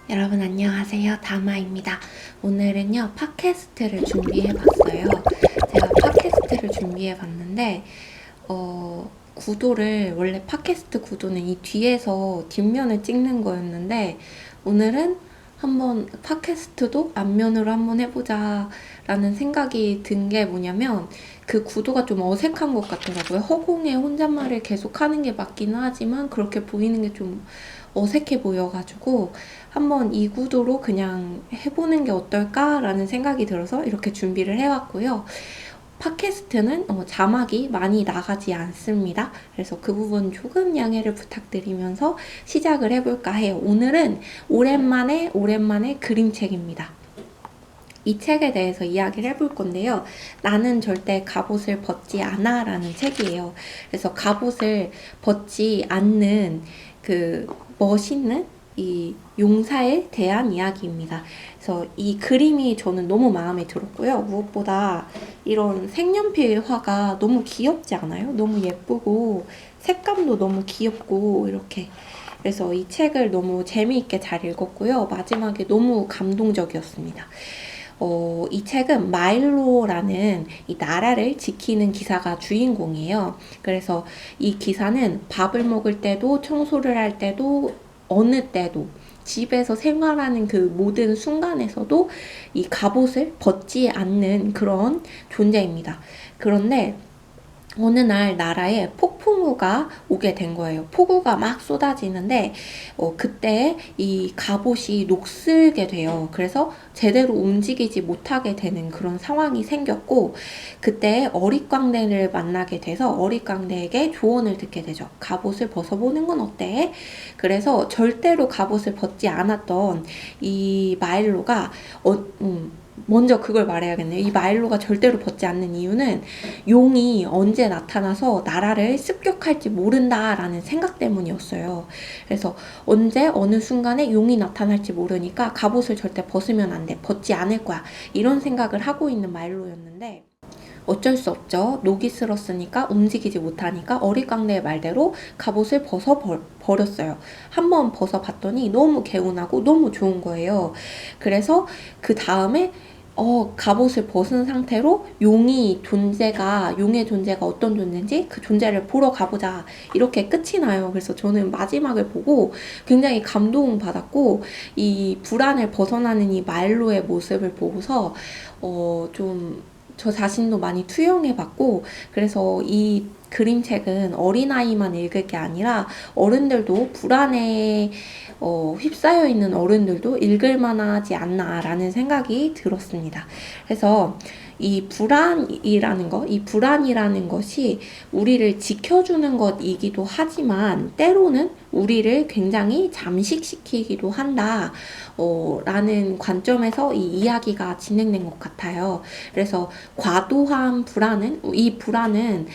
여러분 안녕하세요. 다마입니다. 오늘은요 팟캐스트를 준비해봤어요. 제가 팟캐스트를 준비해봤는데 구도를 원래 팟캐스트 구도는 이 뒤에서 뒷면을 찍는 거였는데 오늘은 한번 팟캐스트도 앞면으로 한번 해보자 라는 생각이 든 게 뭐냐면 그 구도가 좀 어색한 것 같더라고요. 허공에 혼잣말을 계속 하는 게 맞기는 하지만 그렇게 보이는 게 좀 어색해 보여가지고 한번 이 구도로 그냥 해보는 게 어떨까라는 생각이 들어서 이렇게 준비를 해왔고요. 팟캐스트는 자막이 많이 나가지 않습니다. 그래서 그 부분 조금 양해를 부탁드리면서 시작을 해볼까 해요. 오늘은 오랜만에 그림책입니다. 이 책에 대해서 이야기를 해볼 건데요. 나는 절대 갑옷을 벗지 않아 라는 책이에요. 그래서 갑옷을 벗지 않는 그 멋있는 이 용사에 대한 이야기입니다. 그래서 이 그림이 저는 너무 마음에 들었고요. 무엇보다 이런 색연필 화가 너무 귀엽지 않아요? 너무 예쁘고 색감도 너무 귀엽고 이렇게. 그래서 이 책을 너무 재미있게 잘 읽었고요. 마지막에 너무 감동적이었습니다. 이 책은 마일로라는 이 나라를 지키는 기사가 주인공이에요. 그래서 이 기사는 밥을 먹을 때도 청소를 할 때도 어느 때도 집에서 생활하는 그 모든 순간에서도 이 갑옷을 벗지 않는 그런 존재입니다. 그런데 어느 날 나라에 폭풍우가 오게 된 거예요. 폭우가 막 쏟아지는데 그때 이 갑옷이 녹슬게 돼요. 그래서 제대로 움직이지 못하게 되는 그런 상황이 생겼고 그때 어릿광대를 만나게 돼서 어릿광대에게 조언을 듣게 되죠. 갑옷을 벗어보는 건 어때? 그래서 절대로 갑옷을 벗지 않았던 이 마일로가 먼저 그걸 말해야겠네요. 이 마일로가 절대로 벗지 않는 이유는 용이 언제 나타나서 나라를 습격할지 모른다라는 생각 때문이었어요. 그래서 언제 어느 순간에 용이 나타날지 모르니까 갑옷을 절대 벗으면 안 돼. 벗지 않을 거야. 이런 생각을 하고 있는 마일로였는데 어쩔 수 없죠. 녹이 슬었으니까 움직이지 못하니까 어릿광대의 말대로 갑옷을 버렸어요. 한번 벗어봤더니 너무 개운하고 너무 좋은 거예요. 그래서 그 다음에 갑옷을 벗은 상태로 용의 존재가 어떤 존재인지 그 존재를 보러 가보자. 이렇게 끝이 나요. 그래서 저는 마지막을 보고 굉장히 감동받았고, 이 불안을 벗어나는 이 마일로의 모습을 보고서, 좀, 저 자신도 많이 투영해봤고, 그래서 이 그림책은 어린아이만 읽을 게 아니라 어른들도 불안에 휩싸여 있는 어른들도 읽을 만하지 않나라는 생각이 들었습니다. 그래서 이 불안이라는 것이 우리를 지켜주는 것이기도 하지만 때로는 우리를 굉장히 잠식시키기도 한다. 라는 관점에서 이 이야기가 진행된 것 같아요. 그래서 과도한 이 불안은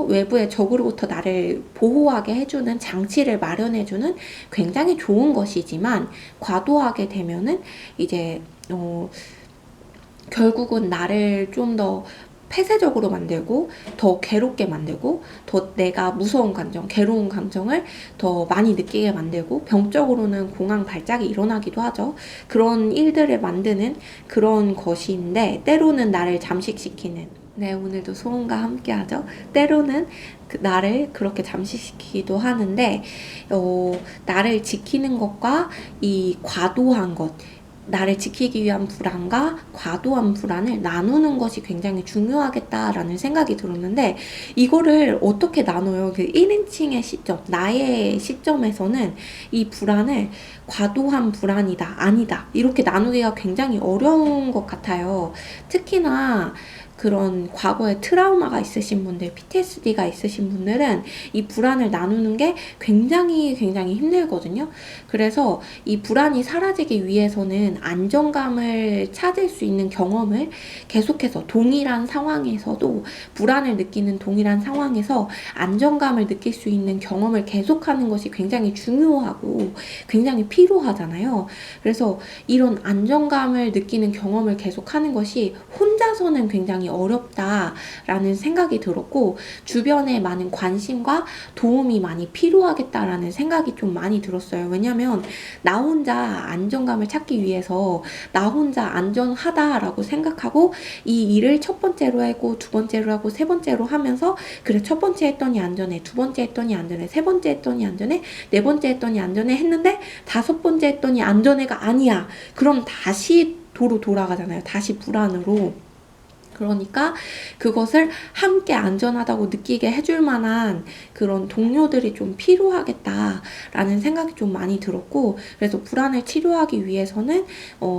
외부의 적으로부터 나를 보호하게 해주는 장치를 마련해주는 굉장히 좋은 것이지만 과도하게 되면은 이제 결국은 나를 좀 더 폐쇄적으로 만들고 더 괴롭게 만들고 더 내가 무서운 감정, 괴로운 감정을 더 많이 느끼게 만들고 병적으로는 공황 발작이 일어나기도 하죠. 그런 일들을 만드는 그런 것인데 때로는 나를 잠식시키는 네, 오늘도 소음과 함께 하죠. 때로는 나를 그렇게 잠식시키기도 하는데 나를 지키는 것과 이 과도한 것 나를 지키기 위한 불안과 과도한 불안을 나누는 것이 굉장히 중요하겠다라는 생각이 들었는데 이거를 어떻게 나눠요? 그 1인칭의 시점, 나의 시점에서는 이 불안을 과도한 불안이다, 아니다 이렇게 나누기가 굉장히 어려운 것 같아요. 특히나 그런 과거에 트라우마가 있으신 분들, PTSD가 있으신 분들은 이 불안을 나누는 게 굉장히 힘들거든요. 그래서 이 불안이 사라지기 위해서는 안정감을 찾을 수 있는 경험을 계속해서 동일한 상황에서도 불안을 느끼는 동일한 상황에서 안정감을 느낄 수 있는 경험을 계속하는 것이 굉장히 중요하고 굉장히 필요하잖아요. 그래서 이런 안정감을 느끼는 경험을 계속하는 것이 혼자서는 굉장히 굉장히 어렵다라는 생각이 들었고, 주변에 많은 관심과 도움이 많이 필요하겠다라는 생각이 좀 많이 들었어요. 왜냐면 나 혼자 안정감을 찾기 위해서 나 혼자 안전하다라고 생각하고 이 일을 첫 번째로 하고 두 번째로 하고 세 번째로 하면서, 그래 첫 번째 했더니 안전해, 두 번째 했더니 안전해, 세 번째 했더니 안전해, 네 번째 했더니 안전해 했는데 다섯 번째 했더니 안전해가 아니야. 그럼 다시 도로 돌아가잖아요. 다시 불안으로. 그러니까 그것을 함께 안전하다고 느끼게 해줄 만한 그런 동료들이 좀 필요하겠다라는 생각이 좀 많이 들었고, 그래서 불안을 치료하기 위해서는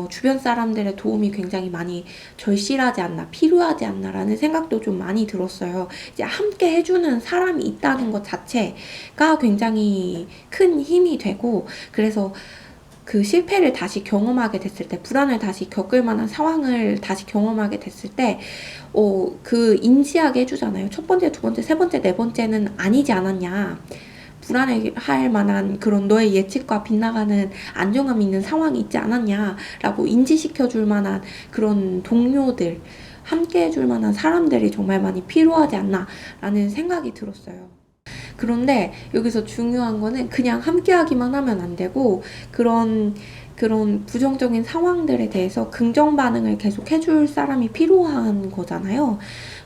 주변 사람들의 도움이 굉장히 많이 절실하지 않나, 필요하지 않나라는 생각도 좀 많이 들었어요. 이제 함께 해주는 사람이 있다는 것 자체가 굉장히 큰 힘이 되고, 그래서 그 실패를 다시 경험하게 됐을 때, 불안을 다시 겪을 만한 상황을 다시 경험하게 됐을 때, 그 인지하게 해주잖아요. 첫 번째, 두 번째, 세 번째, 네 번째는 아니지 않았냐. 불안해할 만한 그런 너의 예측과 빗나가는 안정감 있는 상황이 있지 않았냐라고 인지시켜줄 만한 그런 동료들, 함께 해줄 만한 사람들이 정말 많이 필요하지 않나라는 생각이 들었어요. 그런데 여기서 중요한 거는 그냥 함께 하기만 하면 안 되고, 그런 부정적인 상황들에 대해서 긍정 반응을 계속 해줄 사람이 필요한 거잖아요.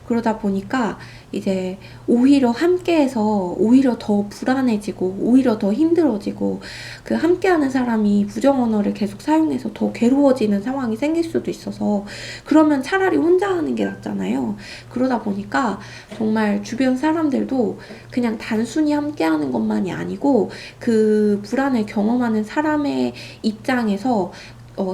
그러다 보니까 이제 오히려 함께해서 오히려 더 불안해지고 오히려 더 힘들어지고, 그 함께하는 사람이 부정 언어를 계속 사용해서 더 괴로워지는 상황이 생길 수도 있어서, 그러면 차라리 혼자 하는 게 낫잖아요. 그러다 보니까 정말 주변 사람들도 그냥 단순히 함께하는 것만이 아니고, 그 불안을 경험하는 사람의 입장에서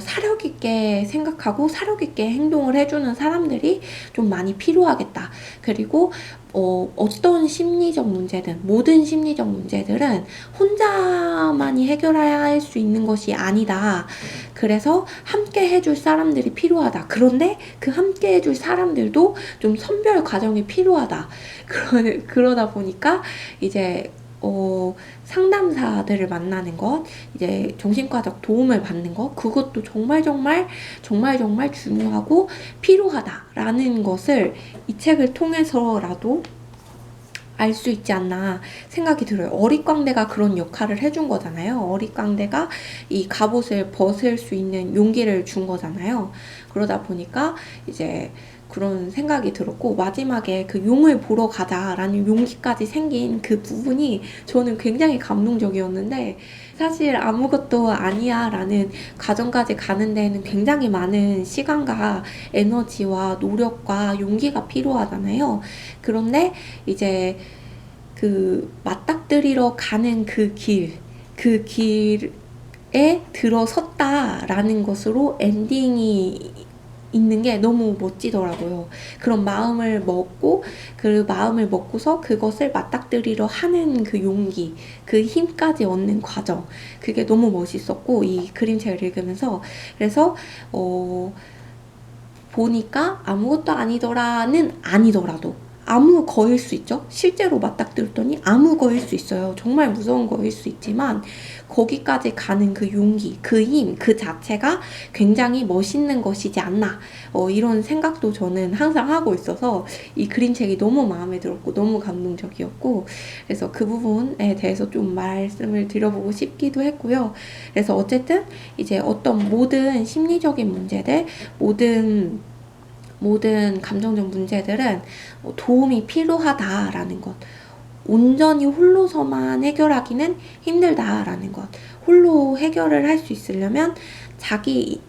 사력 있게 생각하고 사력 있게 행동을 해주는 사람들이 좀 많이 필요하겠다. 그리고 어떤 심리적 문제든, 모든 심리적 문제들은 혼자만이 해결해야 할 수 있는 것이 아니다. 그래서 함께 해줄 사람들이 필요하다. 그런데 그 함께 해줄 사람들도 좀 선별 과정이 필요하다. 그러다 보니까 이제 상담사들을 만나는 것, 이제 정신과적 도움을 받는 것, 그것도 정말 중요하고 필요하다라는 것을 이 책을 통해서라도 알 수 있지 않나 생각이 들어요. 어릿광대가 그런 역할을 해준 거잖아요. 어릿광대가 이 갑옷을 벗을 수 있는 용기를 준 거잖아요. 그러다 보니까 이제 그런 생각이 들었고, 마지막에 그 용을 보러 가자라는 용기까지 생긴 그 부분이 저는 굉장히 감동적이었는데, 사실 아무것도 아니야 라는 과정까지 가는 데에는 굉장히 많은 시간과 에너지와 노력과 용기가 필요하잖아요. 그런데 이제 그 맞닥뜨리러 가는 그 길에 들어섰다라는 것으로 엔딩이 있는 게 너무 멋지더라고요. 그런 마음을 먹고, 그 마음을 먹고서 그것을 맞닥뜨리려 하는 그 용기, 그 힘까지 얻는 과정, 그게 너무 멋있었고, 이 그림책을 읽으면서. 그래서 보니까 아무것도 아니더라는 아니더라도 아무 거일 수 있죠. 실제로 맞닥뜨렸더니 아무 거일 수 있어요. 정말 무서운 거일 수 있지만 거기까지 가는 그 용기, 그 힘, 그 자체가 굉장히 멋있는 것이지 않나, 이런 생각도 저는 항상 하고 있어서 이 그림책이 너무 마음에 들었고 너무 감동적이었고, 그래서 그 부분에 대해서 좀 말씀을 드려보고 싶기도 했고요. 그래서 어쨌든 이제 어떤 모든 심리적인 문제들, 모든 감정적 문제들은 도움이 필요하다라는 것, 온전히 홀로서만 해결하기는 힘들다라는 것, 홀로 해결을 할 수 있으려면 자기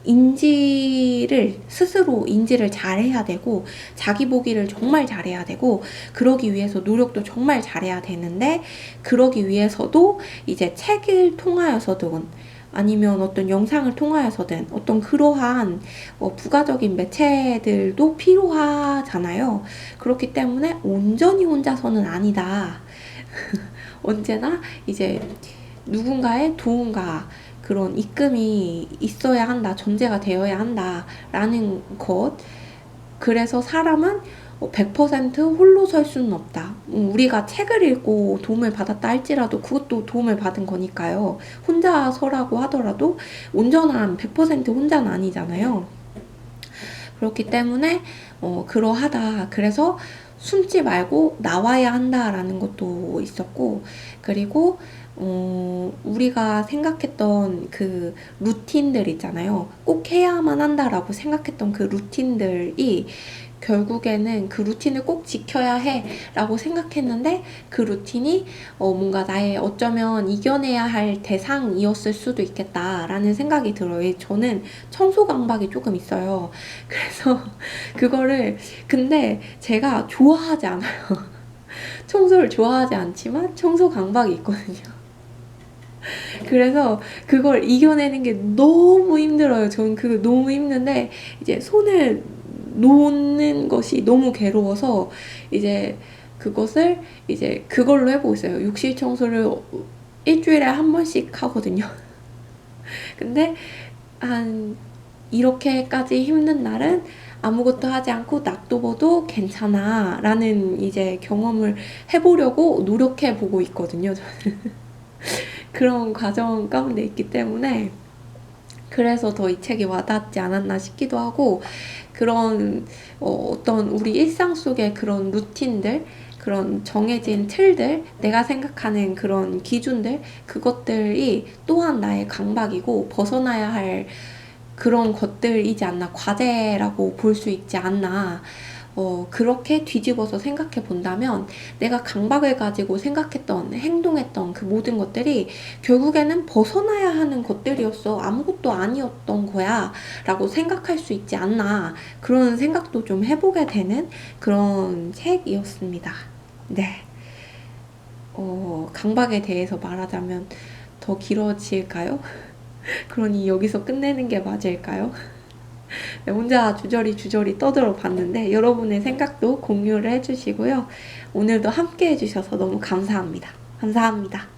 스스로 인지를 잘해야 되고, 자기 보기를 정말 잘해야 되고, 그러기 위해서 노력도 정말 잘해야 되는데, 그러기 위해서도 이제 책을 통하여서든 아니면 어떤 영상을 통하여서든 어떤 그러한 부가적인 매체들도 필요하잖아요. 그렇기 때문에 온전히 혼자서는 아니다. 언제나 이제 누군가의 도움과 그런 이끌이 있어야 한다, 존재가 되어야 한다라는 것. 그래서 사람은 100% 홀로 설 수는 없다. 우리가 책을 읽고 도움을 받았다 할지라도 그것도 도움을 받은 거니까요. 혼자 서라고 하더라도 온전한 100% 혼자는 아니잖아요. 그렇기 때문에 그러하다. 그래서 숨지 말고 나와야 한다라는 것도 있었고, 그리고 우리가 생각했던 그 루틴들 있잖아요. 꼭 해야만 한다라고 생각했던 그 루틴들이 결국에는 그 루틴을 꼭 지켜야 해 라고 생각했는데, 그 루틴이 뭔가 나의 어쩌면 이겨내야 할 대상이었을 수도 있겠다라는 생각이 들어요. 저는 청소 강박이 조금 있어요. 그래서 그거를, 근데 제가 좋아하지 않아요. 청소를 좋아하지 않지만 청소 강박이 있거든요. 그래서 그걸 이겨내는 게 너무 힘들어요. 저는 그거 너무 힘든데, 이제 손을 놓는 것이 너무 괴로워서 이제 그것을 이제 그걸로 해보고 있어요. 욕실 청소를 일주일에 한 번씩 하거든요. 근데 한 이렇게까지 힘든 날은 아무것도 하지 않고 놔둬봐도 괜찮아 라는 이제 경험을 해보려고 노력해 보고 있거든요. 저는 그런 과정 가운데 있기 때문에, 그래서 더 이 책이 와닿지 않았나 싶기도 하고, 그런 어떤 우리 일상 속의 그런 루틴들, 그런 정해진 틀들, 내가 생각하는 그런 기준들, 그것들이 또한 나의 강박이고 벗어나야 할 그런 것들이지 않나, 과제라고 볼 수 있지 않나. 그렇게 뒤집어서 생각해 본다면 내가 강박을 가지고 생각했던, 행동했던 그 모든 것들이 결국에는 벗어나야 하는 것들이었어. 아무것도 아니었던 거야. 라고 생각할 수 있지 않나. 그런 생각도 좀 해보게 되는 그런 책이었습니다. 네. 강박에 대해서 말하자면 더 길어질까요? 그러니 여기서 끝내는 게 맞을까요? 네, 혼자 주저리 떠들어 봤는데 여러분의 생각도 공유를 해주시고요. 오늘도 함께 해주셔서 너무 감사합니다. 감사합니다.